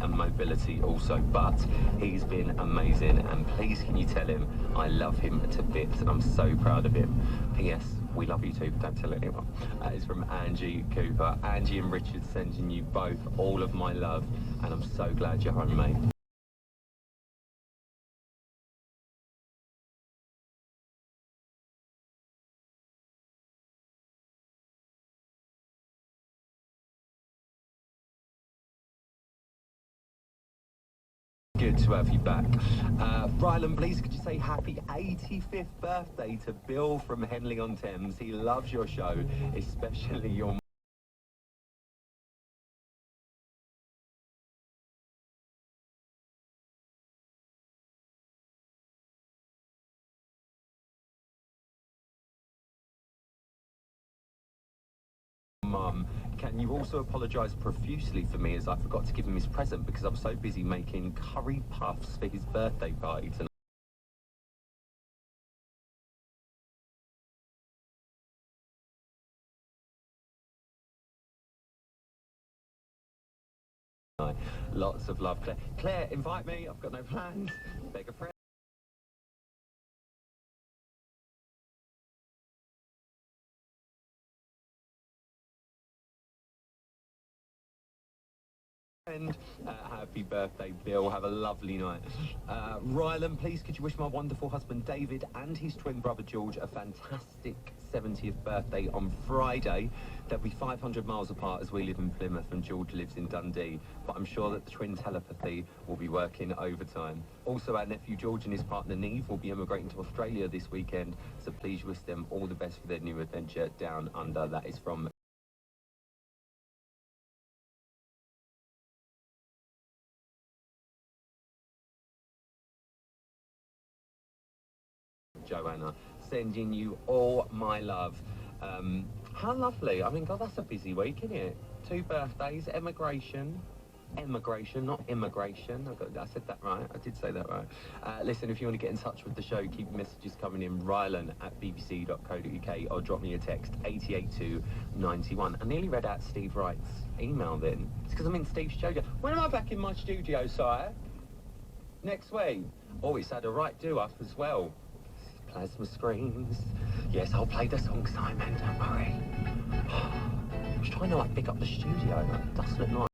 and mobility also, but he's been amazing, and please can you tell him I love him to bits and I'm so proud of him. P.S. We love you too, don't tell anyone. It's from Angie Cooper. Angie and Richard sending you both all of my love, and I'm so glad you're home, mate. Good to have you back. Rylan, please could you say happy 85th birthday to Bill from Henley-on-Thames. He loves your show, especially your mum. Can you also apologise profusely for me, as I forgot to give him his present because I was so busy making curry puffs for his birthday party tonight. Lots of love, Claire. Claire, invite me. I've got no plans. Beg a friend. Happy birthday, Bill. Have a lovely night. Rylan, please could you wish my wonderful husband David and his twin brother George a fantastic 70th birthday on Friday. They'll be 500 miles apart as we live in Plymouth and George lives in Dundee, but I'm sure that the twin telepathy will be working overtime. Also, our nephew George and his partner Neve will be immigrating to Australia this weekend, so please wish them all the best for their new adventure down under. That is from Joanna, sending you all my love. How lovely. I mean, God, that's a busy week, isn't it? 2 birthdays, emigration, not immigration. I said that right. I did say that right. Listen, if you want to get in touch with the show, keep messages coming in. Rylan at bbc.co.uk or drop me a text 88291. I nearly read out Steve Wright's email then. It's because I'm in Steve's studio. When am I back in my studio, sire? Next week? Oh, it's had a right do-up as well. Plasma screens. Yes, I'll play the song, Simon, don't worry. I was trying to like pick up the studio, like, dust at night.